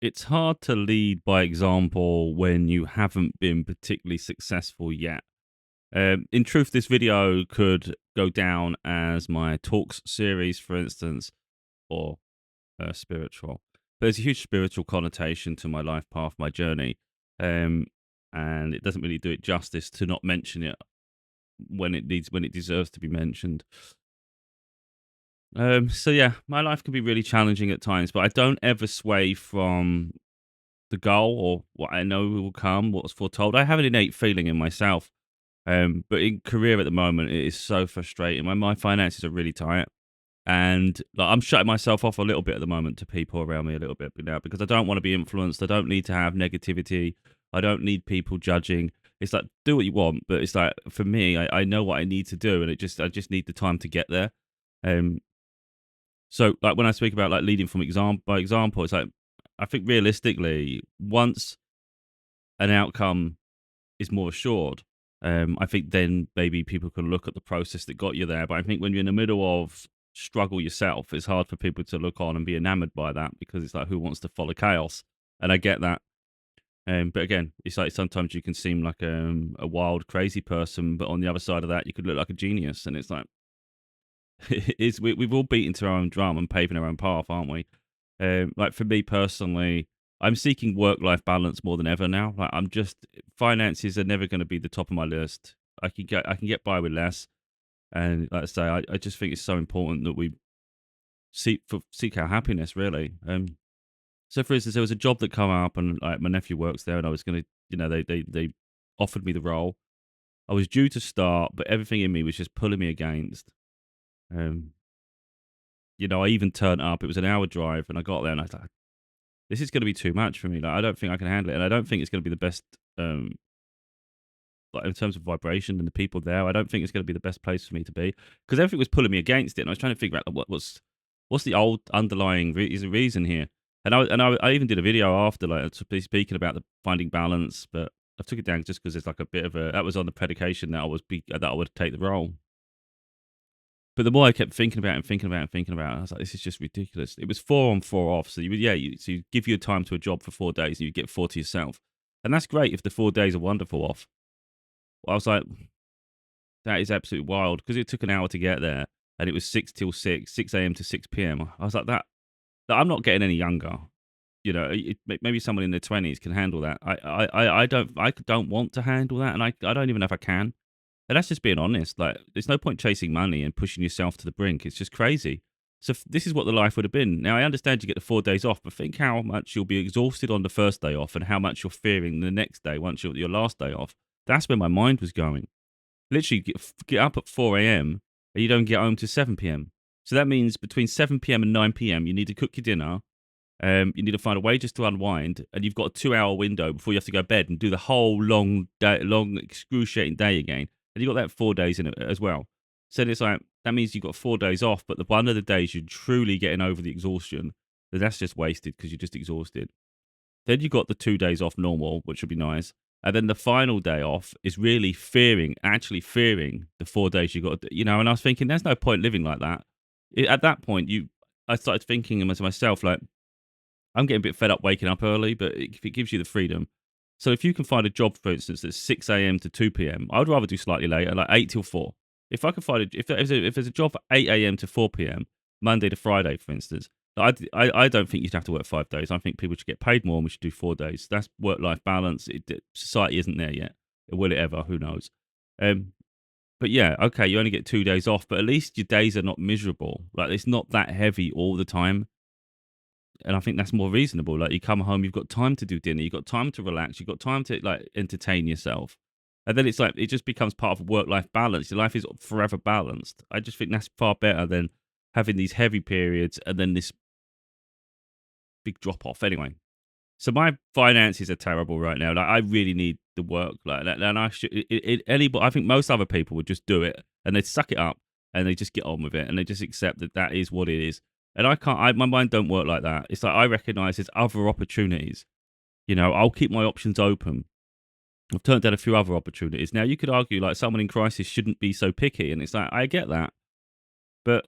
It's hard to lead by example when you haven't been particularly successful yet. In truth, this video could go down as my talks series, for instance, or spiritual. But there's a huge spiritual connotation to my life path, my journey, um, and it doesn't really do it justice to not mention it when it deserves to be mentioned. So yeah, my life can be really challenging at times, but I don't ever sway from the goal or what I know will come, what's foretold. I have an innate feeling in myself. But in career at the moment, it is so frustrating. My finances are really tight, and like I'm shutting myself off a little bit at the moment to people around me a little bit now because I don't want to be influenced. I don't need to have negativity. I don't need people judging. It's like do what you want, but it's like for me, I know what I need to do, and I just need the time to get there. Um, so like when I speak about like leading from example by example, it's like I think realistically, once an outcome is more assured. I think then maybe people can look at the process that got you there. But I think when you're in the middle of struggle yourself, it's hard for people to look on and be enamored by that because it's like who wants to follow chaos? And I get that. But again, it's like sometimes you can seem like a wild, crazy person, but on the other side of that, you could look like a genius. And it's like we've all beaten to our own drum and paving our own path, aren't we? Like for me personally, I'm seeking work-life balance more than ever now. Like I'm just finances are never going to be the top of my list. I can get by with less, and like I say, I just think it's so important that we seek our happiness really. So for instance, there was a job that come up, and like my nephew works there, and I was gonna, they offered me the role. I was due to start, but everything in me was just pulling me against. Um, I even turned up. It was an hour drive, and I got there, and I was like, this is going to be too much for me. Like, I don't think I can handle it, and I don't think it's going to be the best. Like in terms of vibration and the people there, I don't think it's going to be the best place for me to be because everything was pulling me against it, and I was trying to figure out what's the old underlying reason here. I even did a video after like speaking about the finding balance, but I took it down just because it's like a bit of a that was on the predication that that I would take the role. But the more I kept thinking about it and thinking about it and thinking about it, I was like, this is just ridiculous. It was 4 on, 4 off. So so you give your time to a job for 4 days and you get 4 to yourself. And that's great if the 4 days are wonderful off. Well, I was like, that is absolutely wild because it took an hour to get there and it was 6 till 6, 6 a.m. to 6 p.m. I was like, that I'm not getting any younger. Maybe someone in their 20s can handle that. I don't want to handle that. And I don't even know if I can. And that's just being honest. Like, there's no point chasing money and pushing yourself to the brink. It's just crazy. So this is what the life would have been. Now I understand you get the 4 days off, but think how much you'll be exhausted on the first day off, and how much you're fearing the next day once your last day off. That's where my mind was going. Literally, get up at 4 a.m. and you don't get home to 7 p.m. So that means between 7 p.m. and 9 p.m. you need to cook your dinner. You need to find a way just to unwind, and you've got a 2 hour window before you have to go to bed and do the whole long day, long excruciating day again. And you got that 4 days in it as well. So it's like that means you've got 4 days off, but the one of the days you're truly getting over the exhaustion, then that's just wasted because you're just exhausted. Then you got the 2 days off normal, which would be nice. And then the final day off is really actually fearing the 4 days you got, and I was thinking, there's no point living like that. At that point, I started thinking to myself, like, I'm getting a bit fed up waking up early, but if it gives you the freedom. So if you can find a job, for instance, that's 6 a.m. to 2 p.m., I would rather do slightly later, like 8 till 4. If I can find if there's a job at 8 a.m. to 4 p.m., Monday to Friday, for instance, I don't think you'd have to work 5 days. I think people should get paid more and we should do 4 days. That's work-life balance. Society isn't there yet. Will it ever? Who knows? Um, but yeah, okay, you only get 2 days off, but at least your days are not miserable. Like, it's not that heavy all the time. And I think that's more reasonable. Like, you come home, you've got time to do dinner, you've got time to relax, you've got time to like entertain yourself. And then it's like it just becomes part of work-life balance. Your life is forever balanced. I just think that's far better than having these heavy periods and then this big drop off. Anyway, so my finances are terrible right now. Like, I really need the work. Like, and I should. I think most other people would just do it and they suck it up and they just get on with it and they just accept that that is what it is. And I can't. My mind don't work like that. It's like I recognize there's other opportunities. I'll keep my options open. I've turned down a few other opportunities. Now you could argue like someone in crisis shouldn't be so picky, and it's like I get that, but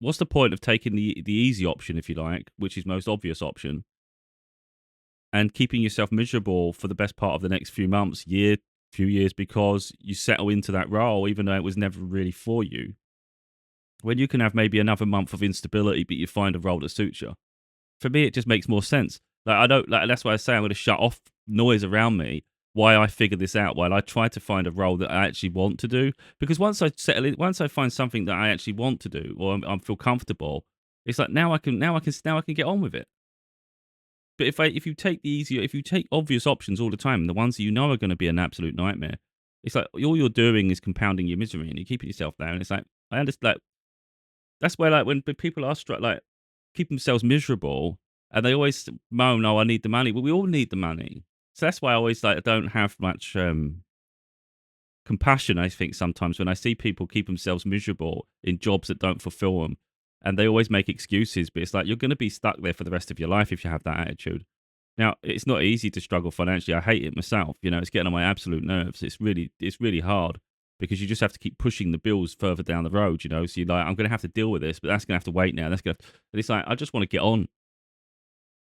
what's the point of taking the easy option, if you like, which is most obvious option, and keeping yourself miserable for the best part of the next few months, few years, because you settle into that role, even though it was never really for you. When you can have maybe another month of instability, but you find a role that suits you. For me, it just makes more sense. Like I don't like that's why I say I'm going to shut off noise around me. Why I figure this out, while I try to find a role that I actually want to do. Because once I settle in, once I find something that I actually want to do, or I feel comfortable, it's like now I can get on with it. But if you take the easier, if you take obvious options all the time, the ones that you know are going to be an absolute nightmare, it's like all you're doing is compounding your misery and you're keeping yourself down. It's like I understand. Like, that's why, like, when people are like keep themselves miserable, and they always moan, "Oh, I need the money." Well, we all need the money, so that's why I always like I don't have much compassion. I think sometimes when I see people keep themselves miserable in jobs that don't fulfill them, and they always make excuses, but it's like you're going to be stuck there for the rest of your life if you have that attitude. Now, it's not easy to struggle financially. I hate it myself. You know, it's getting on my absolute nerves. It's really hard because you just have to keep pushing the bills further down the road. You know, so you're like, I'm going to have to deal with this, but that's going to have to wait now. That's going to, but it's like I just want to get on.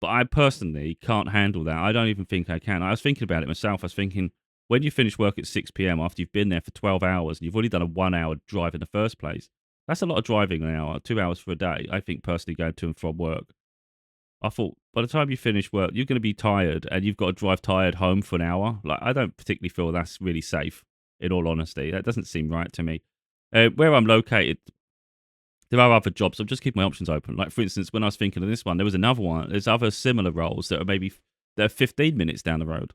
But I personally can't handle that. I don't even think I can. I was thinking about it myself. I was thinking when you finish work at 6 p.m. after you've been there for 12 hours and you've already done a 1 hour drive in the first place. That's a lot of driving an hour, 2 hours for a day. I think personally going to and from work. I thought by the time you finish work, you're going to be tired and you've got to drive tired home for an hour. Like, I don't particularly feel that's really safe, in all honesty. That doesn't seem right to me. Where I'm located, there are other jobs. I'm just keeping my options open. Like, for instance, when I was thinking of this one, there was another one. There's other similar roles that are maybe that are 15 minutes down the road.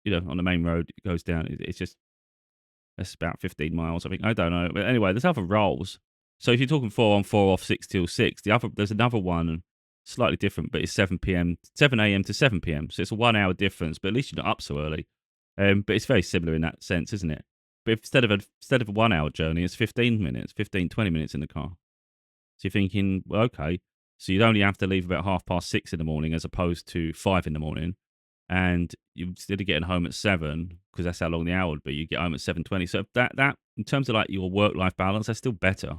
You know, on the main road, it goes down. It's just that's about 15 miles, I think. I don't know. But anyway, there's other roles. So if you're talking 4 on, 4 off, 6 till 6, there's another one, slightly different, but it's 7 a.m. to 7 p.m. So it's a 1 hour difference, but at least you're not up so early. But it's very similar in that sense, isn't it? But if, instead of a 1 hour journey, it's 15 minutes, 15, 20 minutes in the car. So you're thinking, well, okay, so you'd only have to leave about 6:30 in the morning as opposed to 5 in the morning. And you instead of getting home at 7, because that's how long the hour would be, you get home at 7:20. So that in terms of like your work life balance, that's still better.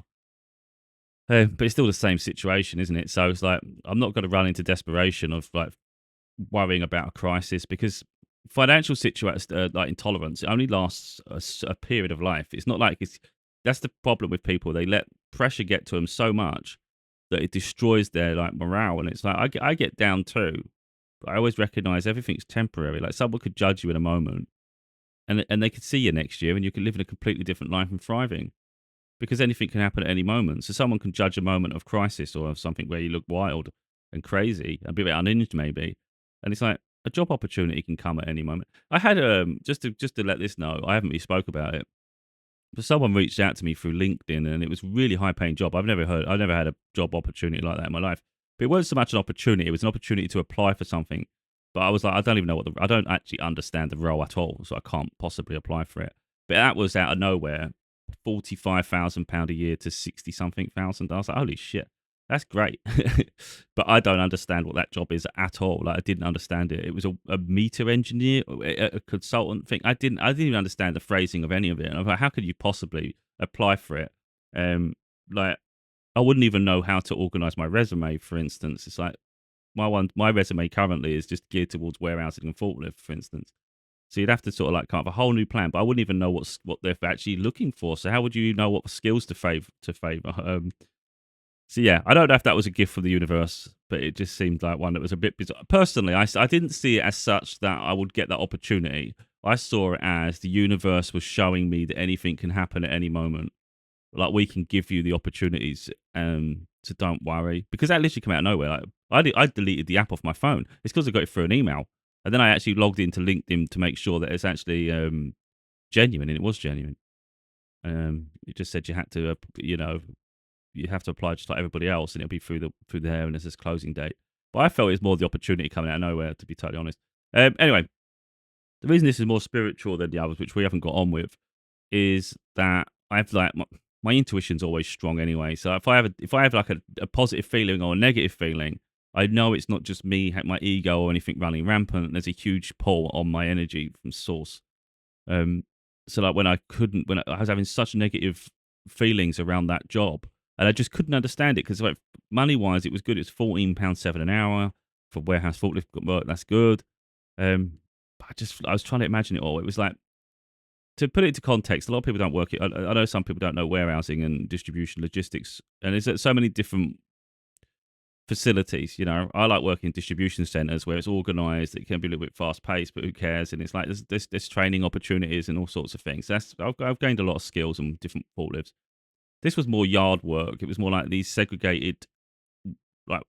But it's still the same situation, isn't it? So it's like I'm not going to run into desperation of like worrying about a crisis because financial situations like intolerance, it only lasts a period of life. It's not like it's that's the problem with people. They let pressure get to them so much that it destroys their like morale. And it's like I get down too, but I always recognize everything's temporary. Like someone could judge you in a moment, and they could see you next year, and you could live in a completely different life and thriving because anything can happen at any moment. So someone can judge a moment of crisis or of something where you look wild and crazy, a bit unhinged maybe, and it's like a job opportunity can come at any moment. I had just to let this know, I haven't really spoke about it, but someone reached out to me through LinkedIn, and it was a really high paying job. I've never had a job opportunity like that in my life. But it wasn't so much an opportunity; it was an opportunity to apply for something. But I was like, I don't even know I don't actually understand the role at all, so I can't possibly apply for it. But that was out of nowhere, £45,000 a year to 60 something thousand. I was like, holy shit, that's great. But I don't understand what that job is at all. Like I didn't understand it. It was a meter engineer, a consultant thing. I didn't even understand the phrasing of any of it. And I was like, how could you possibly apply for it? Like I wouldn't even know how to organize my resume, for instance. It's like my resume currently is just geared towards warehousing and forklift, for instance. So you'd have to sort of like kind of a whole new plan, but I wouldn't even know what they're actually looking for. So how would you know what skills to favor? So yeah, I don't know if that was a gift from the universe, but it just seemed like one that was a bit bizarre. Personally, I didn't see it as such that I would get that opportunity. I saw it as the universe was showing me that anything can happen at any moment. Like we can give you the opportunities, so don't worry. Because that literally came out of nowhere. Like I deleted the app off my phone. It's because I got it through an email, and then I actually logged into LinkedIn to make sure that it's actually genuine, and it was genuine. It just said you had to, you have to apply just like everybody else, and it'll be through there, and there's this closing date. But I felt it's more the opportunity coming out of nowhere, to be totally honest. Anyway, the reason this is more spiritual than the others, which we haven't got on with, is that I've like my intuition's always strong anyway. So if I have like a positive feeling or a negative feeling, I know it's not just me, my ego or anything running rampant. There's a huge pull on my energy from source. Um, so like when I was having such negative feelings around that job, and I just couldn't understand it because like money wise, it was good. It was £14.7 an hour. for warehouse forklift work. That's good. But I was trying to imagine it all. It was like, to put it into context, a lot of people don't work it. I know some people don't know warehousing and distribution logistics, and there's so many different facilities. I like working in distribution centers where it's organized. It can be a little bit fast paced, but who cares? And it's like there's training opportunities and all sorts of things. I've gained a lot of skills on different forklifts. This was more yard work. It was more like these segregated, like,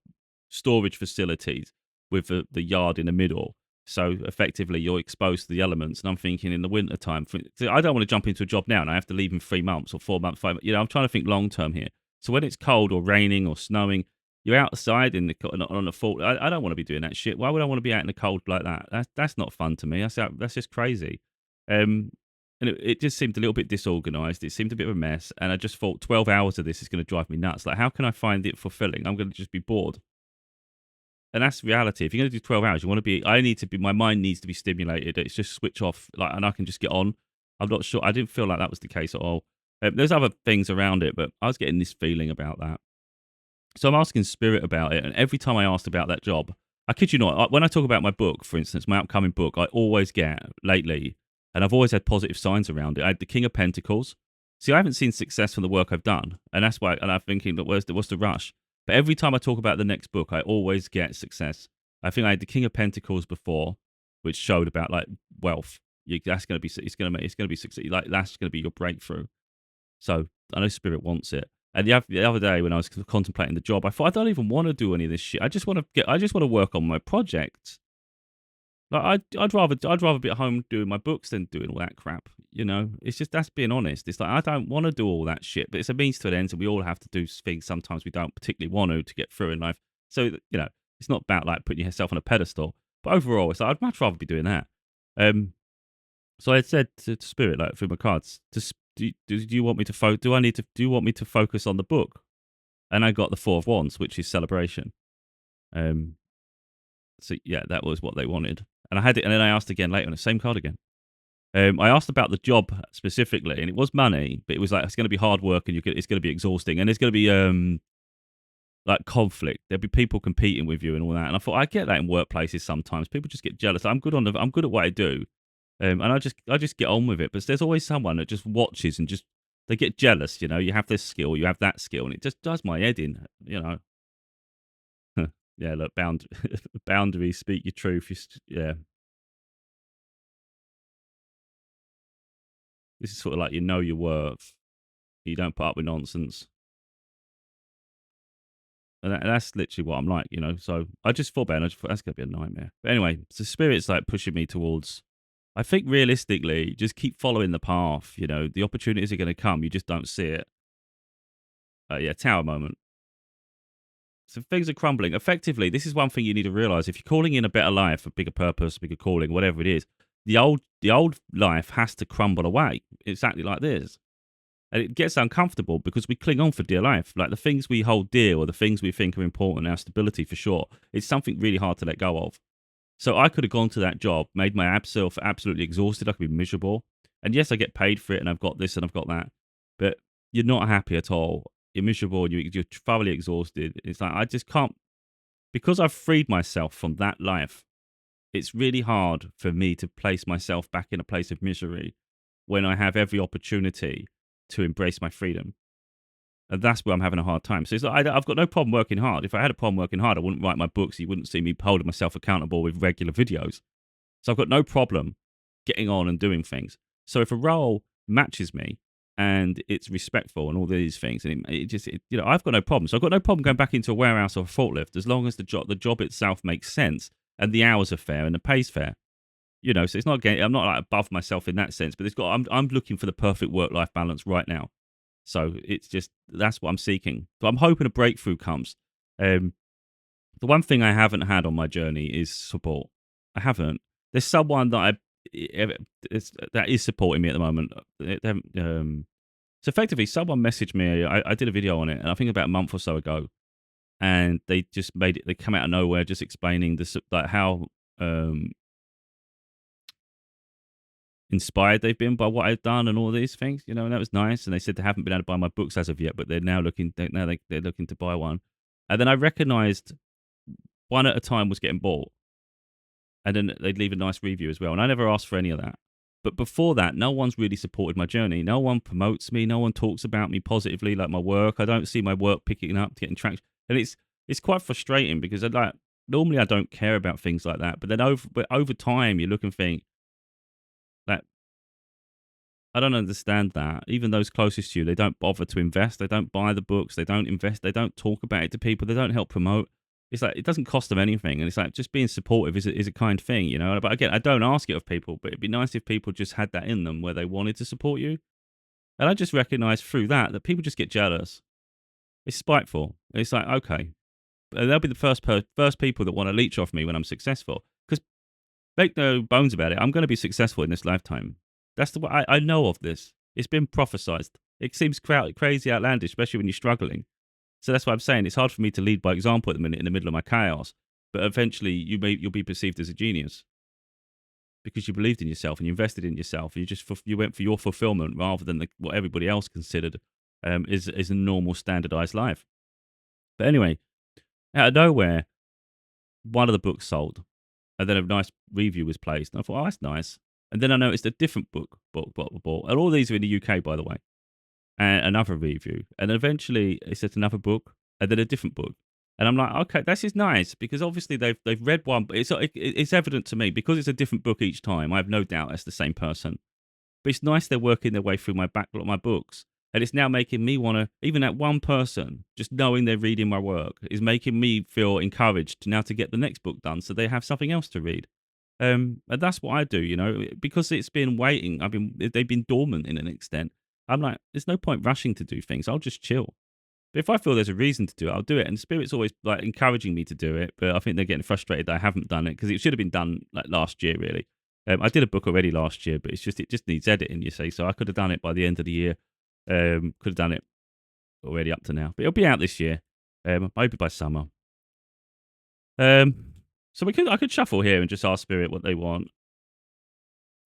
storage facilities with the yard in the middle. So effectively, you're exposed to the elements. And I'm thinking in the winter time, I don't want to jump into a job now and I have to leave in 3 months or 4 months, 5 months. I'm trying to think long term here. So when it's cold or raining or snowing, you're outside on the fault. I don't want to be doing that shit. Why would I want to be out in the cold like that? That's not fun to me. That's just crazy. And it just seemed a little bit disorganized. It seemed a bit of a mess. And I just thought 12 hours of this is going to drive me nuts. Like, how can I find it fulfilling? I'm going to just be bored. And that's reality. If you're going to do 12 hours, my mind needs to be stimulated. It's just switch off, like, and I can just get on. I'm not sure. I didn't feel like that was the case at all. There's other things around it, but I was getting this feeling about that. So I'm asking Spirit about it. And every time I asked about that job, I kid you not, when I talk about my book, for instance, my upcoming book, I always get lately, and I've always had positive signs around it. I had the King of Pentacles. See, I haven't seen success from the work I've done. And that's why, and I'm thinking, what's the rush? But every time I talk about the next book, I always get success. I think I had the King of Pentacles before, which showed about, like, wealth. That's going to be, it's going to be success. Like, that's going to be your breakthrough. So I know Spirit wants it. And the other day when I was contemplating the job, I thought, I don't even want to do any of this shit. I just want to work on my project. Like, I'd rather be at home doing my books than doing all that crap. It's just, that's being honest. It's like, I don't want to do all that shit, but it's a means to an end, and we all have to do things sometimes we don't particularly want to get through in life. So, it's not about, like, putting yourself on a pedestal, but overall, it's like, I'd much rather be doing that. So I said to Spirit, like, through my cards, do you want me to do you want me to focus on the book? And I got the Four of Wands, which is celebration. So yeah, that was what they wanted. And I had it, and then I asked again later on the same card again. I asked about the job specifically, and it was money, but it was like, it's going to be hard work, and it's going to be exhausting, and there's going to be like, conflict. There'll be people competing with you and all that. And I thought, I get that in workplaces sometimes. People just get jealous. I'm good at what I do, and I just get on with it. But there's always someone that just watches and they get jealous. You have this skill, you have that skill, and it just does my head in. Yeah, look, boundaries, speak your truth. Yeah, this is sort of like, your worth. You don't put up with nonsense. And that's literally what I'm like. So I just thought about it, and I just thought, that's going to be a nightmare. But anyway, so Spirit's like pushing me towards, I think realistically, just keep following the path. The opportunities are going to come. You just don't see it. Yeah, tower moment. So things are crumbling. Effectively, this is one thing you need to realize. If you're calling in a better life, a bigger purpose, a bigger calling, whatever it is, the old life has to crumble away. Exactly like this. And it gets uncomfortable because we cling on for dear life. Like, the things we hold dear, or the things we think are important, our stability for sure, it's something really hard to let go of. So I could have gone to that job, made myself absolutely exhausted. I could be miserable. And yes, I get paid for it, and I've got this and I've got that. But you're not happy at all. You're miserable, and you're thoroughly exhausted. It's like, I just can't, because I've freed myself from that life. It's really hard for me to place myself back in a place of misery when I have every opportunity to embrace my freedom. And that's where I'm having a hard time. So it's like, I've got no problem working hard. If I had a problem working hard, I wouldn't write my books. You wouldn't see me holding myself accountable with regular videos. So I've got no problem getting on and doing things. So if a role matches me and it's respectful and all these things, and I've got no problem. So I've got no problem going back into a warehouse or a forklift, as long as the job itself makes sense and the hours are fair and the pay's fair. So it's not I'm not, like, above myself in that sense, but I'm looking for the perfect work-life balance right now. So it's just, that's what I'm seeking. So I'm hoping a breakthrough comes. The one thing I haven't had on my journey is support. I haven't. There's someone that that is supporting me at the moment. So effectively, someone messaged me. I did a video on it, and I think about a month or so ago, and they just made it. They come out of nowhere, just explaining like, how inspired they've been by what I've done and all these things, and that was nice. And they said they haven't been able to buy my books as of yet, but they're now looking. They're looking to buy one. And then I recognized one at a time was getting bought, and then they'd leave a nice review as well. And I never asked for any of that. But before that, no one's really supported my journey. No one promotes me. No one talks about me positively, like my work. I don't see my work picking up, getting traction, and it's quite frustrating because normally I don't care about things like that. But then over time, you look and think that I don't understand that. Even those closest to you, they don't bother to invest. They don't buy the books. They don't invest. They don't talk about it to people. They don't help promote. It's like it doesn't cost them anything, and it's like just being supportive is a kind thing, you know. But again, I don't ask it of people, but it'd be nice if people just had that in them where they wanted to support you. And I just recognize through that people just get jealous. It's spiteful. It's like okay, they'll be the first people that want to leech off me when I'm successful. Because make no bones about it, I'm going to be successful in this lifetime. That's the way I know of this. It's been prophesized. It seems crazy outlandish, especially when you're struggling. So that's why I'm saying it's hard for me to lead by example at the minute in the middle of my chaos. But eventually, you'll be perceived as a genius because you believed in yourself and you invested in yourself. You went for your fulfillment rather than what everybody else considered is a normal standardized life. But anyway, out of nowhere, one of the books sold, and then a nice review was placed. And I thought, oh, that's nice. And then I noticed a different book bought, and all these are in the UK, by the way. And another review, and eventually it said another book, and then a different book, and I'm like, okay, this is nice because obviously they've read one, but it's evident to me because it's a different book each time. I have no doubt it's the same person, but it's nice they're working their way through my backlog, my books, and it's now making me want to. Even that one person, just knowing they're reading my work, is making me feel encouraged now to get the next book done, so they have something else to read. And that's what I do, you know, because it's been waiting. They've been dormant in an extent. I'm like, there's no point rushing to do things. I'll just chill. But if I feel there's a reason to do it, I'll do it. And Spirit's always like encouraging me to do it, but I think they're getting frustrated that I haven't done it because it should have been done like last year, really. I did a book already last year, but it just needs editing, you see. So I could have done it by the end of the year. Could have done it already up to now, but it'll be out this year. Maybe by summer. Um, so I could shuffle here and just ask Spirit what they want.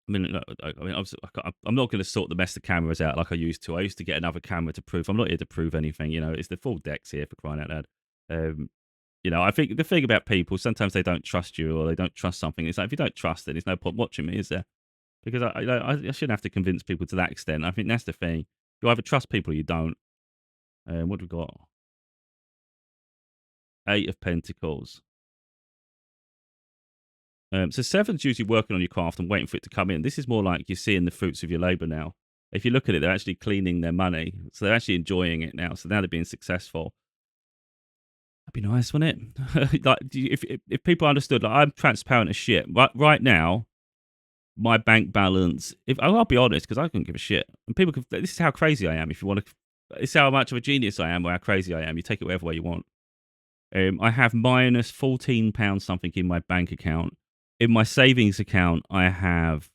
Obviously, I'm not going to sort the mess of cameras out like I used to. I used to get another camera to prove. I'm not here to prove anything. You know, it's the full decks here for crying out loud. You know, I think the thing about people, sometimes they don't trust you or they don't trust something. It's like if you don't trust it, there's no point watching me, is there? Because I shouldn't have to convince people to that extent. I think that's the thing. You either trust people or you don't. What have we got? 8 of Pentacles. So seven's usually working on your craft and waiting for it to come in. This is more like you're seeing the fruits of your labor now. If you look at it, they're actually cleaning their money. So they're actually enjoying it now. So now they're being successful. That'd be nice, wouldn't it? Like, if people understood, like, I'm transparent as shit. Right now, my bank balance, I'll be honest, because I couldn't give a shit. And people this is how crazy I am. If you want to, it's how much of a genius I am or how crazy I am. You take it wherever way you want. I have minus £14 something in my bank account. In my savings account, I have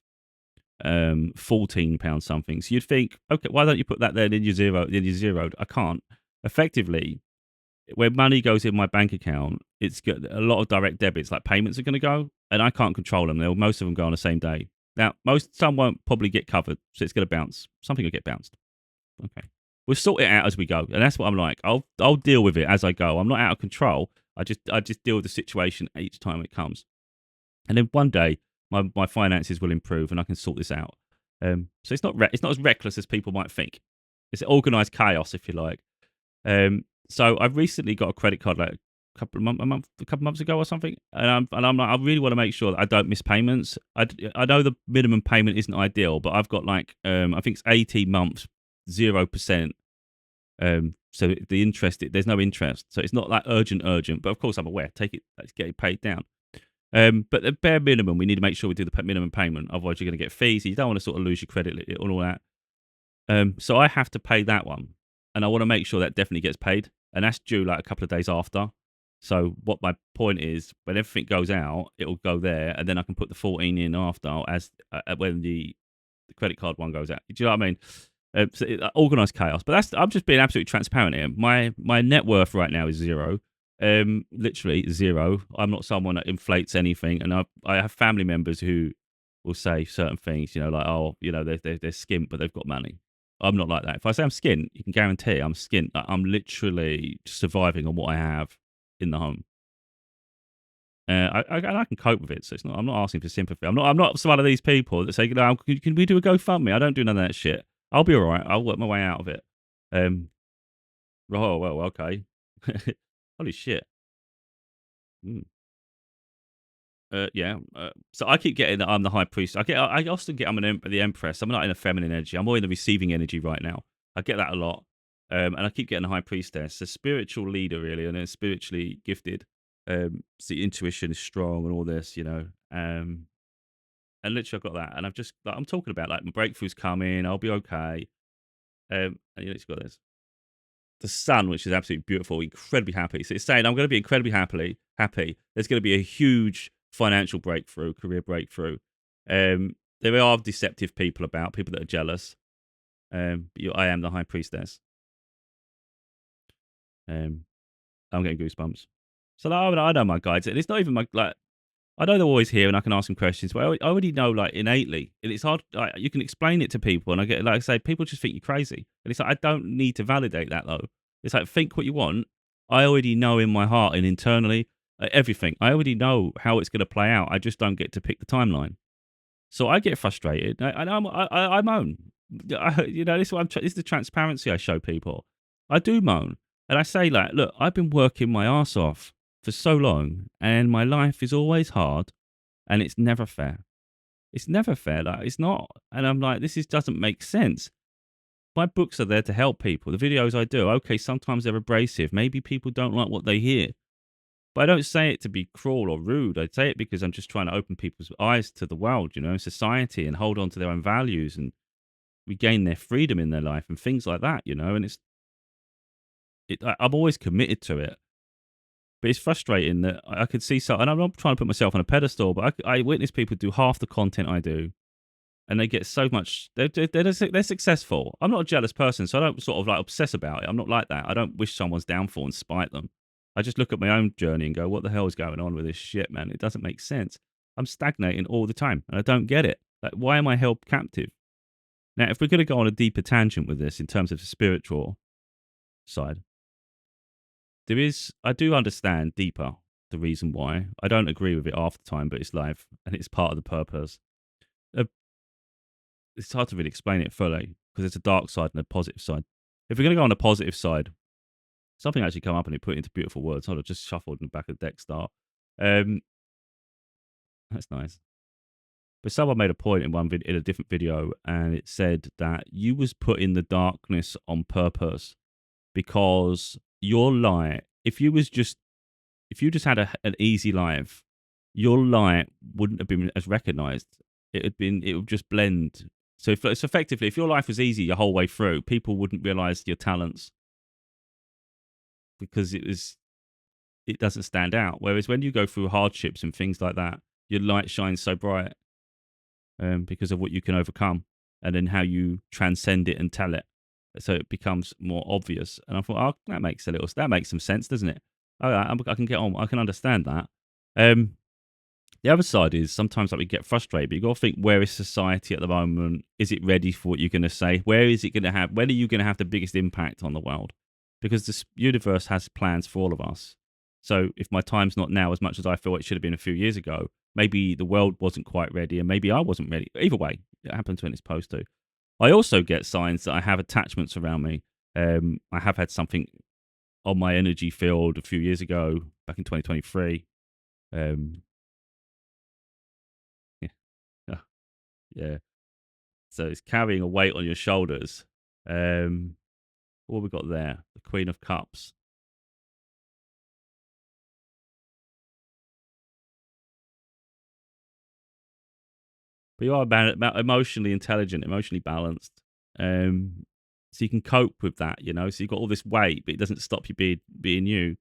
£14 something. So you'd think, okay, why don't you put that there? Then you're zeroed. I can't. Effectively, when money goes in my bank account, it's got a lot of direct debits, like payments are going to go, and I can't control them. Most of them go on the same day. Now, some won't probably get covered, so it's going to bounce. Something will get bounced. Okay, we'll sort it out as we go, and that's what I'm like. I'll deal with it as I go. I'm not out of control. I just deal with the situation each time it comes. And then one day, my finances will improve, and I can sort this out. So it's not as reckless as people might think. It's organized chaos, if you like. So I've recently got a credit card like a couple of months ago or something, and I'm like, I really want to make sure that I don't miss payments. I know the minimum payment isn't ideal, but I've got like I think it's 18 months, 0%. So the interest, there's no interest, so it's not like urgent. But of course, I'm aware. Let's get it paid down. But the bare minimum, we need to make sure we do the minimum payment. Otherwise, you're going to get fees. You don't want to sort of lose your credit and all that. So I have to pay that one, and I want to make sure that definitely gets paid, and that's due like a couple of days after. So what my point is, when everything goes out, it'll go there, and then I can put the 14 in after as when the credit card one goes out. Do you know what I mean? Organized chaos. But I'm just being absolutely transparent here. My net worth right now is zero. Literally zero. I'm not someone that inflates anything, and I have family members who will say certain things, you know, like, oh, you know, they're skint, but they've got money. I'm not like that. If I say I'm skint, you can guarantee I'm skint. I'm literally surviving on what I have in the home. I can cope with it, so it's not. I'm not asking for sympathy. I'm not some of these people that say, "No, can we do a GoFundMe?" I don't do none of that shit. I'll be all right. I'll work my way out of it. Um, oh well, okay. Holy shit. Mm. Yeah. So I keep getting that I'm the high priest. I often get I'm the empress. I'm not in a feminine energy. I'm more in the receiving energy right now. I get that a lot. And I keep getting the high priestess, a spiritual leader really, and then spiritually gifted. So the intuition is strong and all this, and literally I've got that, and I've just like I'm talking about like my breakthrough's coming. I'll be okay. And you literally got this. The sun, which is absolutely beautiful, incredibly happy. So it's saying I'm going to be incredibly happy. There's going to be a huge financial breakthrough, career breakthrough. There are deceptive people about, people that are jealous. I am the high priestess. Um, I'm getting goosebumps. So like, I know my guides, and it's not even my like. I know they're always here, and I can ask them questions, but I already know like innately, and it's hard. Like, you can explain it to people, and I get like I say, people just think you're crazy, and it's like I don't need to validate that though. It's like think what you want. I already know in my heart and internally everything. I already know how it's going to play out. I just don't get to pick the timeline. So I get frustrated, and I moan. This is this is the transparency I show people. I do moan, and I say like, look, I've been working my ass off for so long, and my life is always hard, and it's never fair. It's never fair. Like it's not, and I'm like, doesn't make sense. My books are there to help people. The videos I do, okay, sometimes they're abrasive. Maybe people don't like what they hear. But I don't say it to be cruel or rude. I say it because I'm just trying to open people's eyes to the world, society, and hold on to their own values and regain their freedom in their life and things like that. And I'm always committed to it. But it's frustrating that I could see and I'm not trying to put myself on a pedestal, but I witness people do half the content I do, and they get so much. They're successful. I'm not a jealous person, so I don't sort of like obsess about it. I'm not like that. I don't wish someone's downfall and spite them. I just look at my own journey and go, "What the hell is going on with this shit, man? It doesn't make sense. I'm stagnating all the time, and I don't get it. Like, why am I held captive?" Now, if we're going to go on a deeper tangent with this in terms of the spiritual side, I do understand deeper the reason why. I don't agree with it half the time, but it's life and it's part of the purpose. Uh, it's hard to really explain it fully because there's a dark side and a positive side. If we're going to go on the positive side, something actually come up and it put it into beautiful words. Hold on, just shuffled in the back of the deck start. Um, that's nice. But someone made a point in in a different video, and it said that you was put in the darkness on purpose because your light. If you just had an easy life, your light wouldn't have been as recognized. It would just blend. So effectively, if your life was easy your whole way through, people wouldn't realize your talents because it doesn't stand out. Whereas when you go through hardships and things like that, your light shines so bright because of what you can overcome and then how you transcend it and tell it. So it becomes more obvious. And I thought, oh, that makes some sense, doesn't it? I can get on. I can understand that. Um, the other side is sometimes like we get frustrated, but you got to think, where is society at the moment? Is it ready for what you're going to say? Where is it going to have? When are you going to have the biggest impact on the world? Because this universe has plans for all of us. So if my time's not now as much as I feel it should have been a few years ago, maybe the world wasn't quite ready, and maybe I wasn't ready. Either way, it happens when it's supposed to. I also get signs that I have attachments around me. I have had something on my energy field a few years ago, back in 2023. Um, yeah, yeah. So it's carrying a weight on your shoulders. What have we got there? The Queen of Cups. But you are emotionally intelligent, emotionally balanced. So you can cope with that. So you've got all this weight, but it doesn't stop you being you.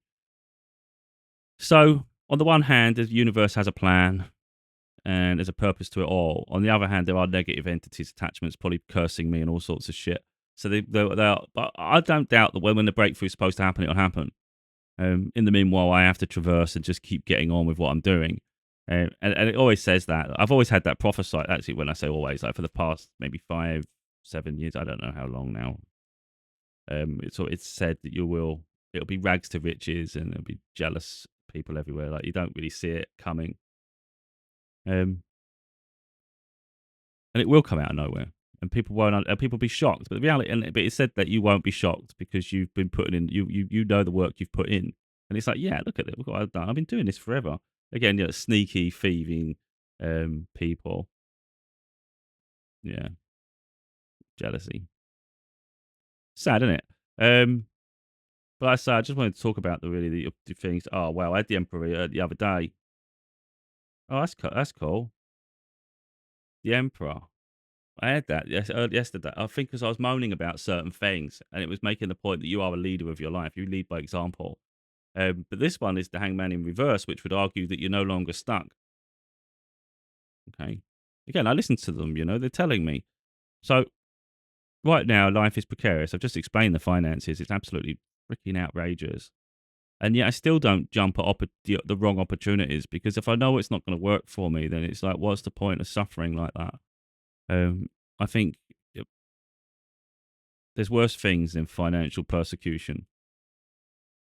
So on the one hand, the universe has a plan and there's a purpose to it all. On the other hand, there are negative entities, attachments, probably cursing me and all sorts of shit. So but I don't doubt that when the breakthrough is supposed to happen, it'll happen. In the meanwhile, I have to traverse and just keep getting on with what I'm doing. And it always says that. I've always had that prophesied, actually, when I say always, like for the past maybe 5, 7 years, I don't know how long now. It's said that it'll be rags to riches and there'll be jealous people everywhere. Like you don't really see it coming, um, and it will come out of nowhere, and people won't. People be shocked, but the reality, but it said that you won't be shocked because you've been putting in. You know the work you've put in, and it's like, yeah, look at it. Look what I've done. I've been doing this forever. Again, sneaky, thieving people. Yeah, jealousy. Sad, isn't it? But I say I just wanted to talk about the things. Oh wow, I had the Emperor the other day. Oh, that's cool. That's cool. The Emperor. I had that yesterday. I think because I was moaning about certain things, and it was making the point that you are a leader of your life. You lead by example. But this one is the Hangman in reverse, which would argue that you're no longer stuck. Okay. Again, I listen to them. They're telling me. So right now, life is precarious. I've just explained the finances. It's absolutely freaking outrageous. And yet I still don't jump at the wrong opportunities, because if I know it's not going to work for me, then it's like, what's the point of suffering like that? I think there's worse things than financial persecution.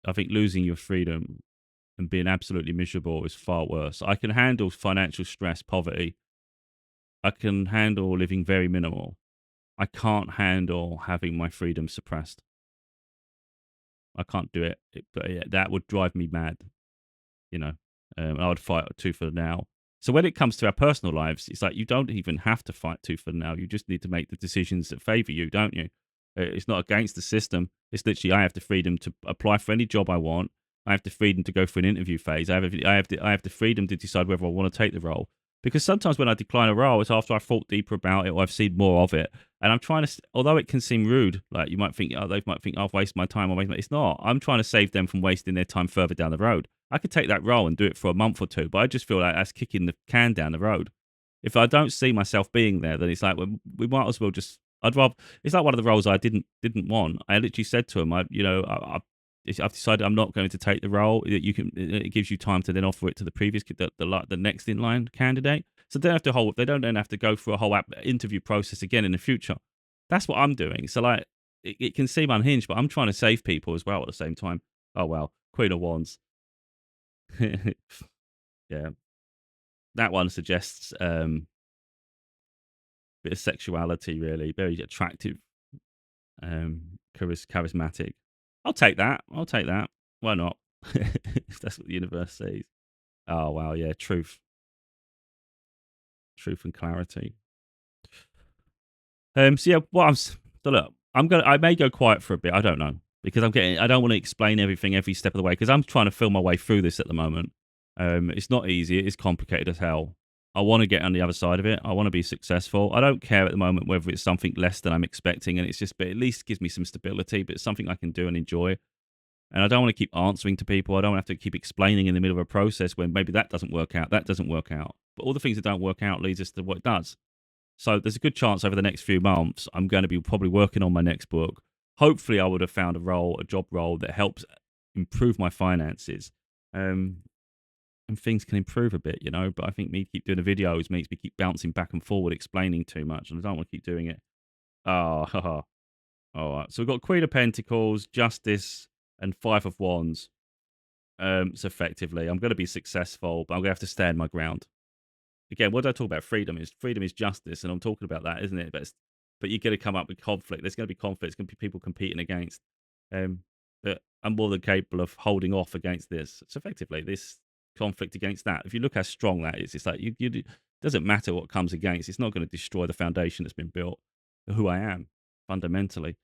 I think losing your freedom and being absolutely miserable is far worse. I can handle financial stress, poverty. I can handle living very minimal. I can't handle having my freedom suppressed. I can't do it. But yeah, that would drive me mad. you know, I would fight tooth and nail. So when it comes to our personal lives, it's like you don't even have to fight tooth and nail. You just need to make the decisions that favour you, don't you? It's not against the system. It's literally I have the freedom to apply for any job I want. I have the freedom to go for an interview phase. I have the freedom to decide whether I want to take the role. Because sometimes when I decline a role, it's after I've thought deeper about it or I've seen more of it. And I'm trying to, although it can seem rude, like you might think, they might think I've wasted my time. It's not. I'm trying to save them from wasting their time further down the road. I could take that role and do it for a month or two, but I just feel like that's kicking the can down the road. If I don't see myself being there, then it's like we might as well just. I'd rather. It's like one of the roles I didn't want. I literally said to him, I've decided I'm not going to take the role. It gives you time to then offer it to the previous, the next in line candidate. So they don't then have to go through a whole interview process again in the future. That's what I'm doing. So like, it can seem unhinged, but I'm trying to save people as well at the same time. Oh well, Queen of Wands. Yeah, that one suggests bit of sexuality, really, very attractive, charismatic. I'll take that. I'll take that. Why not? If that's what the universe says. Oh wow, yeah, truth and clarity. So yeah, so look, I may go quiet for a bit. I don't know, because I don't want to explain everything every step of the way, because I'm trying to feel my way through this at the moment. It's not easy. It is complicated as hell. I want to get on the other side of it. I want to be successful. I don't care at the moment whether it's something less than I'm expecting, and but at least gives me some stability. But it's something I can do and enjoy. And I don't want to keep answering to people. I don't have to keep explaining in the middle of a process when maybe that doesn't work out. That doesn't work out. But all the things that don't work out leads us to what it does. So there's a good chance over the next few months I'm going to be probably working on my next book. Hopefully, I would have found a job role that helps improve my finances. And things can improve a bit, But I think me keep doing the videos makes me keep bouncing back and forward, explaining too much, and I don't want to keep doing it. Oh, haha. All right. So we've got Queen of Pentacles, Justice, and Five of Wands. So effectively, I'm going to be successful, but I'm going to have to stand my ground. Again, what did I talk about? Freedom is justice, and I'm talking about that, isn't it? But you're going to come up with conflict. There's going to be conflict. There's going to be people competing against. But I'm more than capable of holding off against this. So effectively, this conflict against that. If you look how strong that is, it's like it doesn't matter what comes against. It's not going to destroy the foundation that's been built, who I am fundamentally.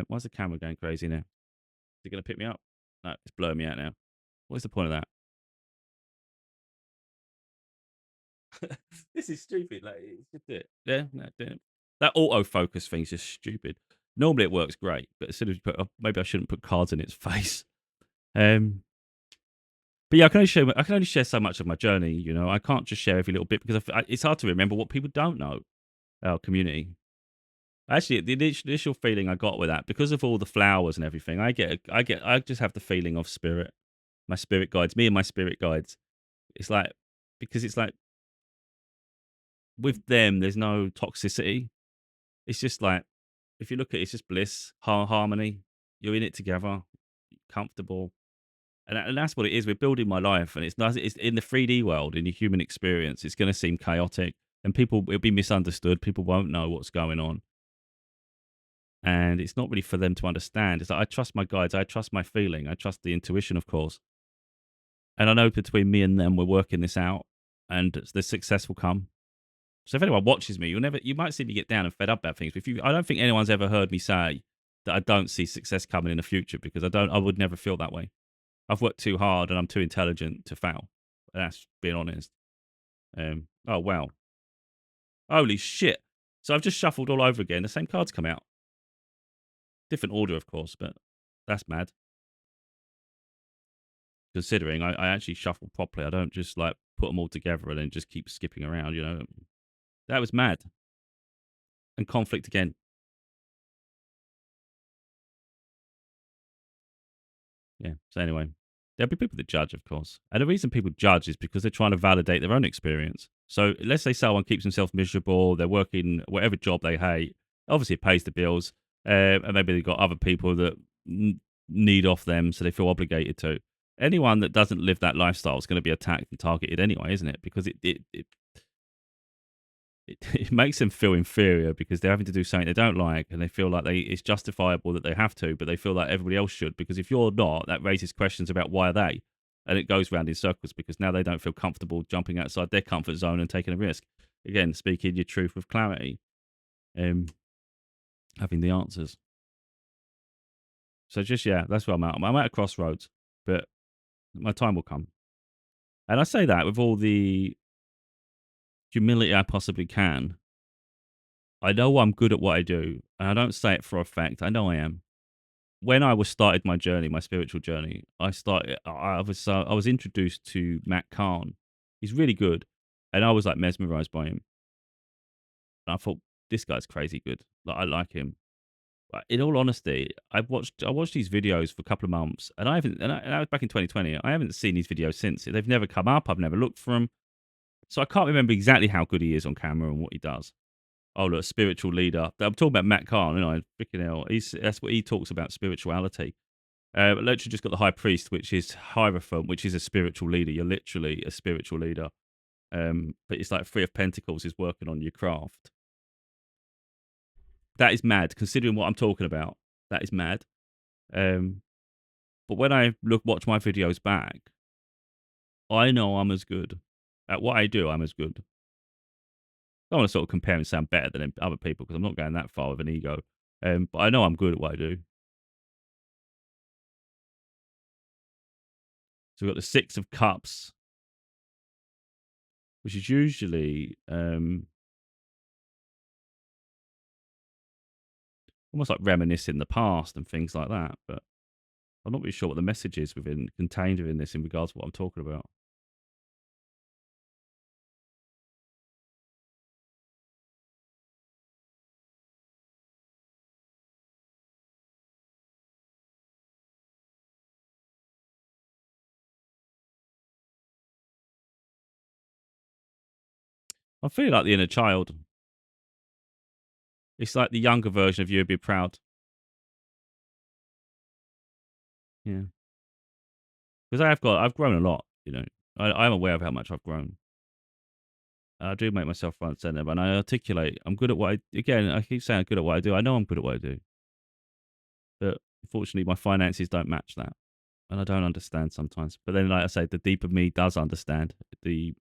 Why's the camera going crazy now? Is it going to pick me up? No, it's blurring me out now. What's the point of that? This is stupid. Like, it's just it. Yeah, no, damn. That autofocus thing's just stupid. Normally it works great, but as soon as you maybe I shouldn't put cards in its face. Um, but yeah, I can only share so much of my journey. I can't just share every little bit, because it's hard to remember what people don't know. Our community. Actually, the initial feeling I got with that, because of all the flowers and everything, I just have the feeling of spirit. My spirit guides, me and my spirit guides. It's like, because it's like with them, there's no toxicity. It's just like, if you look at it, it's just bliss, harmony. You're in it together, comfortable. And that's what it is. We're building my life, and it's in the 3D world, in the human experience. It's going to seem chaotic, and people it'll be misunderstood. People won't know what's going on, and it's not really for them to understand. It's like I trust my guides, I trust my feeling, I trust the intuition, of course, and I know between me and them, we're working this out, and the success will come. So if anyone watches me, you might see me get down and fed up about things. But I don't think anyone's ever heard me say that I don't see success coming in the future because I would never feel that way. I've worked too hard and I'm too intelligent to fail. That's being honest. Oh wow, holy shit! So I've just shuffled all over again. The same cards come out, different order, of course, but that's mad. Considering I actually shuffle properly, I don't just like put them all together and then just keep skipping around. That was mad. And conflict again. Yeah. So anyway, there'll be people that judge, of course. And the reason people judge is because they're trying to validate their own experience. So let's say someone keeps themselves miserable, they're working whatever job they hate. Obviously, it pays the bills. And maybe they've got other people that need off them, so they feel obligated to. Anyone that doesn't live that lifestyle is going to be attacked and targeted anyway, isn't it? Because it makes them feel inferior because they're having to do something they don't like, and they feel like it's justifiable that they have to, but they feel like everybody else should. Because if you're not, that raises questions about why are they, and it goes round in circles because now they don't feel comfortable jumping outside their comfort zone and taking a risk. Again, speaking your truth with clarity, um, having the answers. So just that's where I'm at. I'm at a crossroads, but my time will come. And I say that with all the humility I possibly can. I know I'm good at what I do, and I don't say it for a fact. I know I am. When I was started my journey, my spiritual journey, I was introduced to Matt Kahn. He's really good, and I was like mesmerized by him. And I thought this guy's crazy good. Like I like him. But in all honesty, I watched these videos for a couple of months, and I haven't. And that was back in 2020. I haven't seen these videos since. They've never come up. I've never looked for them, so I can't remember exactly how good he is on camera and what he does. Oh, look, spiritual leader. I'm talking about Matt Kahn, freaking hell. That's what he talks about, spirituality. Literally just got the high priest, which is Hierophant, which is a spiritual leader. You're literally a spiritual leader. But it's like Three of Pentacles is working on your craft. That is mad, considering what I'm talking about. That is mad. But when I watch my videos back, I know I'm as good. At what I do, I'm as good. I don't want to sort of compare and sound better than other people because I'm not going that far with an ego. But I know I'm good at what I do. So we've got the Six of Cups, which is usually almost like reminiscing the past and things like that. But I'm not really sure what the message is contained within this in regards to what I'm talking about. I feel like the inner child. It's like the younger version of you would be proud. Yeah. Because I've grown a lot, I'm aware of how much I've grown. I do make myself front and center, and I articulate. I'm good at again, I keep saying I'm good at what I do. I know I'm good at what I do. But unfortunately, my finances don't match that. And I don't understand sometimes. But then, like I say, the deeper me does understand. The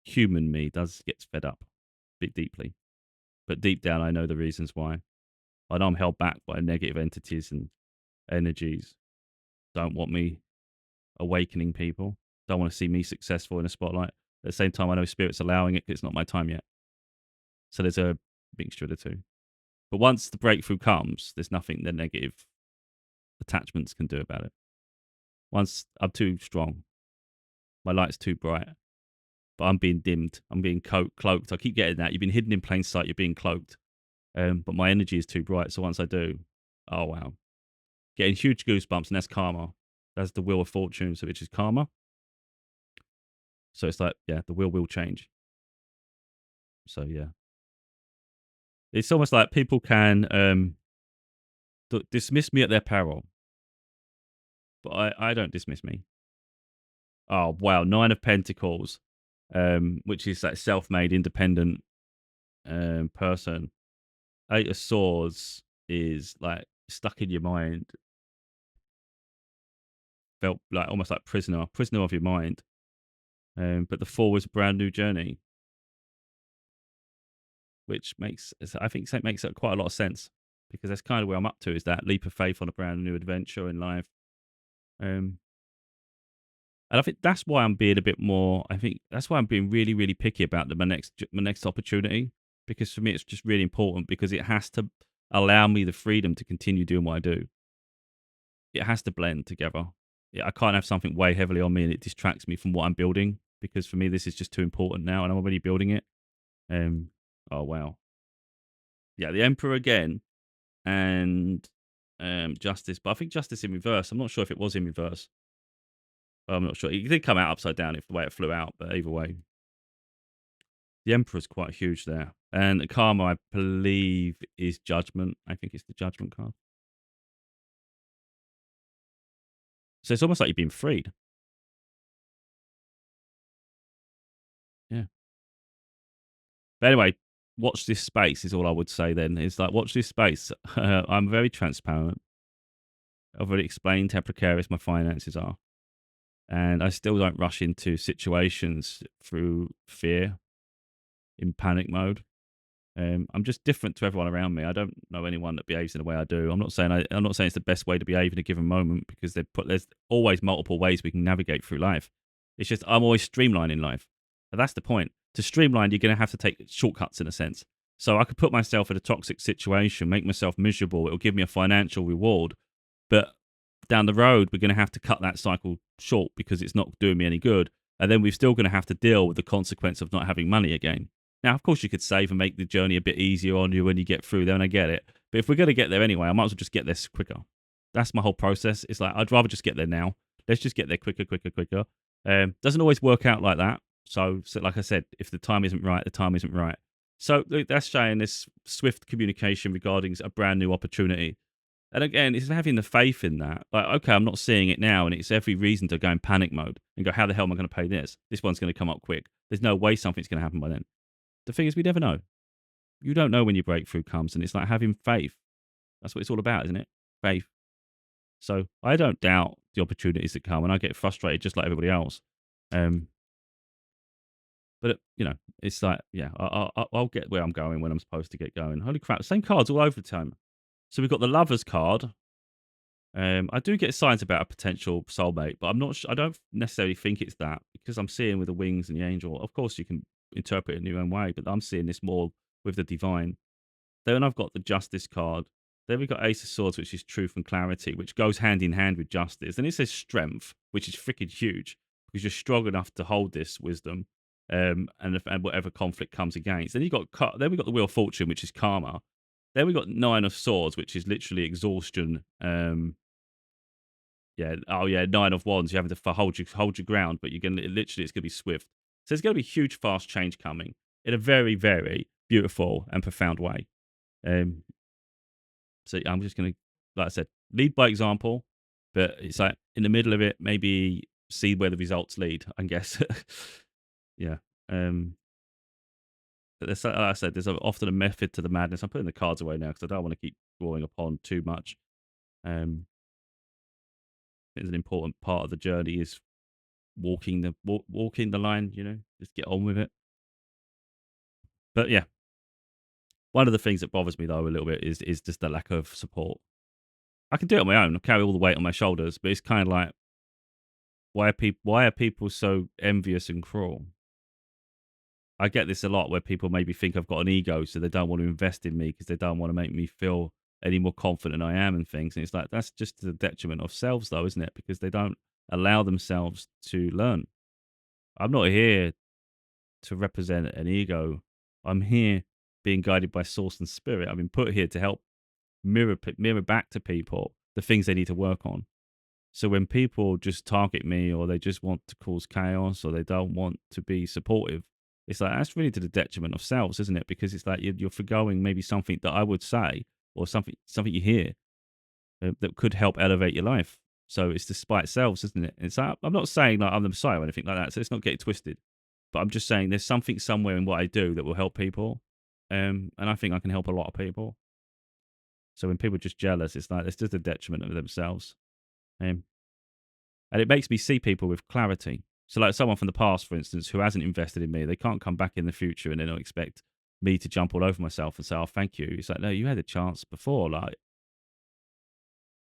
human me does gets fed up a bit deeply. But deep down, I know the reasons why. I know I'm held back by negative entities and energies. Don't want me awakening people. Don't want to see me successful in a spotlight. At the same time, I know spirit's allowing it because it's not my time yet. So there's a mixture of the two. But once the breakthrough comes, there's nothing the negative attachments can do about it. Once I'm too strong, my light's too bright, but I'm being dimmed. I'm being cloaked. I keep getting that. You've been hidden in plain sight. You're being cloaked. But my energy is too bright. So once I do, oh wow, getting huge goosebumps, and that's karma. That's the wheel of fortune, so which is karma. So it's like, yeah, the wheel will change. So yeah, it's almost like people can dismiss me at their peril. but I don't dismiss me. Oh wow, 9 of Pentacles, which is that self-made, independent person. 8 of Swords is like stuck in your mind, felt like almost like prisoner of your mind. But the 4 was a brand new journey, which makes I think it makes quite a lot of sense because that's kind of where I'm up to, is that leap of faith on a brand new adventure in life. Um, and I think that's why I'm being a bit more. I think that's why I'm being really, really picky about my next opportunity, because for me it's just really important because it has to allow me the freedom to continue doing what I do. It has to blend together. Yeah, I can't have something way heavily on me and it distracts me from what I'm building, because for me this is just too important now and I'm already building it. Um, oh wow, yeah, the Emperor again, and Justice, but I think Justice in reverse. I'm not sure if it was in reverse. I'm not sure. It did come out upside down if the way it flew out, but either way, the Emperor's quite huge there. And the Karma, I believe, is Judgment. I think it's the Judgment card. So it's almost like you've been freed. Yeah. But anyway, watch this space is all I would say then. It's like, watch this space. I'm very transparent. I've already explained how precarious my finances are. And I still don't rush into situations through fear, in panic mode. I'm just different to everyone around me. I don't know anyone that behaves in the way I do. I'm not saying it's the best way to behave in a given moment, because there's always multiple ways we can navigate through life. It's just I'm always streamlining life. And that's the point. To streamline, you're going to have to take shortcuts in a sense. So I could put myself in a toxic situation, make myself miserable. It'll give me a financial reward, but down the road, we're going to have to cut that cycle short because it's not doing me any good. And then we're still going to have to deal with the consequence of not having money again. Now, of course, you could save and make the journey a bit easier on you when you get through there, and I get it. But if we're going to get there anyway, I might as well just get there quicker. That's my whole process. It's like, I'd rather just get there now. Let's just get there quicker, quicker, quicker. Doesn't always work out like that. So, like I said, if the time isn't right, the time isn't right. So that's showing this swift communication regarding a brand new opportunity. And again, it's having the faith in that. Like, okay, I'm not seeing it now, and it's every reason to go in panic mode and go, how the hell am I going to pay this? This one's going to come up quick. There's no way something's going to happen by then. The thing is, we never know. You don't know when your breakthrough comes, and it's like having faith. That's what it's all about, isn't it? Faith. So I don't doubt the opportunities that come, and I get frustrated just like everybody else. But it's like, yeah, I'll get where I'm going when I'm supposed to get going. Holy crap! Same cards all over the time. So we've got the Lovers card. I do get signs about a potential soulmate, but I'm not. I don't necessarily think it's that, because I'm seeing with the wings and the angel. Of course, you can interpret it in your own way, but I'm seeing this more with the divine. Then I've got the Justice card. Then we've got Ace of Swords, which is truth and clarity, which goes hand in hand with justice. Then it says strength, which is freaking huge because you're strong enough to hold this wisdom, and whatever conflict comes against. Then we got the Wheel of Fortune, which is karma. Then we got Nine of Swords, which is literally exhaustion. Yeah. Oh, yeah. Nine of Wands. You're having to hold your ground, but you're going to literally, it's going to be swift. So there's going to be huge, fast change coming in a very, very beautiful and profound way. So I'm just going to, like I said, lead by example, but it's like in the middle of it, maybe see where the results lead, I guess. Yeah. But like I said, there's often a method to the madness. I'm putting the cards away now because I don't want to keep drawing upon too much. It's an important part of the journey is walking the line, just get on with it. But yeah, one of the things that bothers me though a little bit is just the lack of support. I can do it on my own. I carry all the weight on my shoulders, but it's kind of like, why are people so envious and cruel? I get this a lot where people maybe think I've got an ego, so they don't want to invest in me because they don't want to make me feel any more confident than I am and things. And it's like, that's just to the detriment of selves though, isn't it? Because they don't allow themselves to learn. I'm not here to represent an ego. I'm here being guided by source and spirit. I've been put here to help mirror back to people the things they need to work on. So when people just target me, or they just want to cause chaos, or they don't want to be supportive, it's like, that's really to the detriment of selves, isn't it? Because it's like you're forgoing maybe something that I would say, or something you hear that could help elevate your life. So it's despite selves, isn't it? It's I'm not saying like I'm the Messiah or anything like that. So let's not get it twisted. But I'm just saying there's something somewhere in what I do that will help people, and I think I can help a lot of people. So when people are just jealous, it's like it's just a detriment of themselves, um, and it makes me see people with clarity. So like someone from the past, for instance, who hasn't invested in me, they can't come back in the future and they don't expect me to jump all over myself and say, "Oh, thank you." It's like, no, you had a chance before. Like,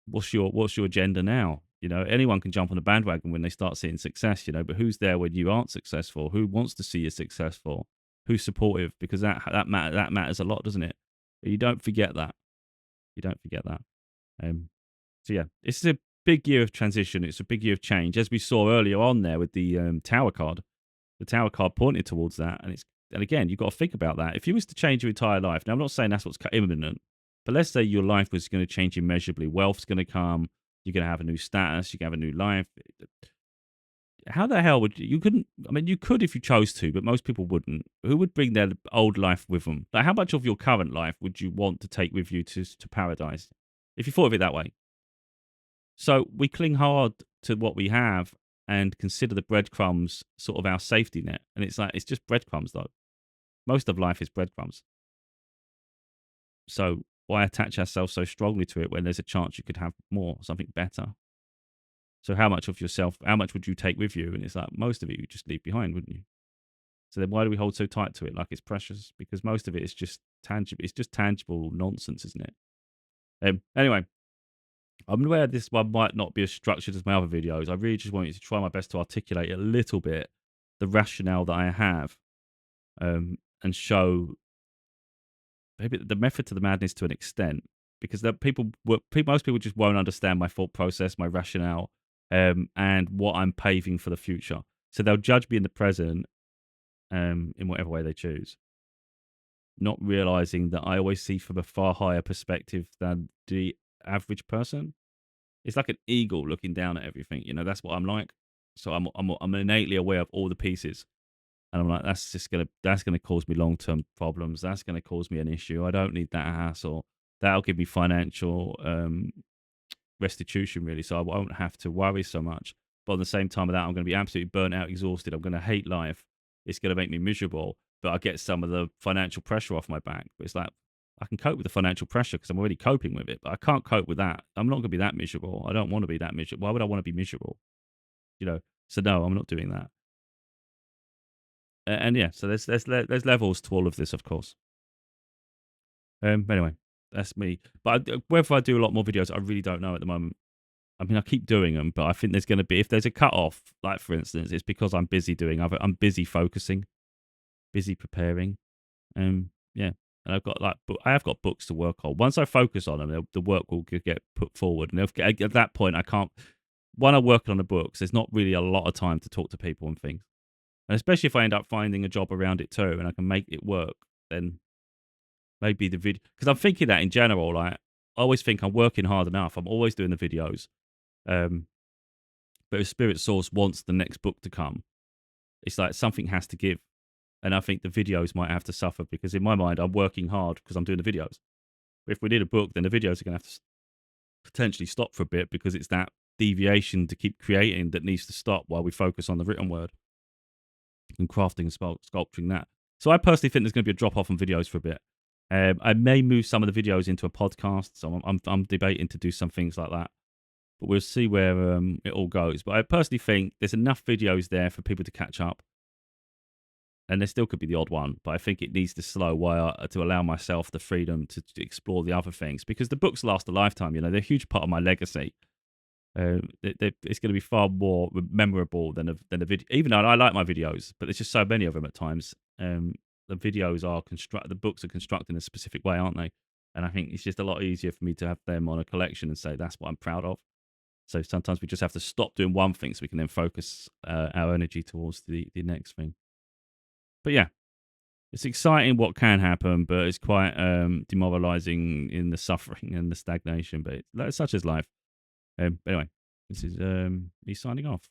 what's your agenda now? You know, anyone can jump on the bandwagon when they start seeing success, you know, but who's there when you aren't successful? Who wants to see you successful? Who's supportive? Because that matters a lot, doesn't it? But you don't forget that. You don't forget that. Um, so yeah, it's a big year of transition. It's a big year of change, as we saw earlier on there with the tower card. The tower card pointed towards that, and again, you've got to think about that. If you was to change your entire life, now I'm not saying that's what's imminent, but let's say your life was going to change immeasurably. Wealth's going to come. You're going to have a new status. You can have a new life. How the hell would you couldn't? I mean, you could if you chose to, but most people wouldn't. Who would bring their old life with them? Like, how much of your current life would you want to take with you to paradise? If you thought of it that way. So we cling hard to what we have and consider the breadcrumbs sort of our safety net. And it's like, it's just breadcrumbs, though. Most of life is breadcrumbs. So why attach ourselves so strongly to it when there's a chance you could have more, something better? So how much of yourself, how much would you take with you? And it's like, most of it you just leave behind, wouldn't you? So then why do we hold so tight to it like it's precious? Because most of it is just tangible. It's just tangible nonsense, isn't it? Anyway, I'm aware this one might not be as structured as my other videos. I really just want you to try my best to articulate a little bit the rationale that I have, and show maybe the method to the madness to an extent, because most people just won't understand my thought process, my rationale, and what I'm paving for the future. So they'll judge me in the present, in whatever way they choose, not realizing that I always see from a far higher perspective than the average person. It's like an eagle looking down at everything. You know, that's what I'm like. So I'm innately aware of all the pieces, and I'm like, that's gonna cause me long term problems. That's gonna cause me an issue. I don't need that hassle. That'll give me financial restitution, really. So I won't have to worry so much. But at the same time of that, I'm going to be absolutely burnt out, exhausted. I'm going to hate life. It's going to make me miserable. But I get some of the financial pressure off my back. But it's like, I can cope with the financial pressure because I'm already coping with it. But I can't cope with that. I'm not going to be that miserable. I don't want to be that miserable. Why would I want to be miserable? You know. So no, I'm not doing that. And yeah, so there's levels to all of this, of course. But anyway, that's me. But whether I do a lot more videos, I really don't know at the moment. I mean, I keep doing them, but I think there's going to be, if there's a cut off, like for instance, it's because I'm busy doing other, I'm busy focusing, busy preparing. Yeah. And I've got I have got books to work on. Once I focus on them, the work will get put forward. And at that point, I can't, when I'm working on the books, there's not really a lot of time to talk to people and things. And especially if I end up finding a job around it too, and I can make it work, then maybe the video, because I'm thinking that in general, like, I always think I'm working hard enough. I'm always doing the videos. Um, But if Spirit Source wants the next book to come, it's like something has to give. And I think the videos might have to suffer, because in my mind, I'm working hard because I'm doing the videos. But if we need a book, then the videos are going to have to potentially stop for a bit, because it's that deviation to keep creating that needs to stop while we focus on the written word and crafting and sculpturing that. So I personally think there's going to be a drop off on videos for a bit. I may move some of the videos into a podcast. So I'm debating to do some things like that. But we'll see where it all goes. But I personally think there's enough videos there for people to catch up. And there still could be the odd one, but I think it needs to slow while to allow myself the freedom to explore the other things, because the books last a lifetime. You know, they're a huge part of my legacy. It's going to be far more memorable than a video. Even though I like my videos, but there's just so many of them at times. The videos are the books are constructed in a specific way, aren't they? And I think it's just a lot easier for me to have them on a collection and say that's what I'm proud of. So sometimes we just have to stop doing one thing so we can then focus our energy towards the next thing. But yeah, it's exciting what can happen, but it's quite demoralizing in the suffering and the stagnation. But it's such as life. Anyway, this is me signing off.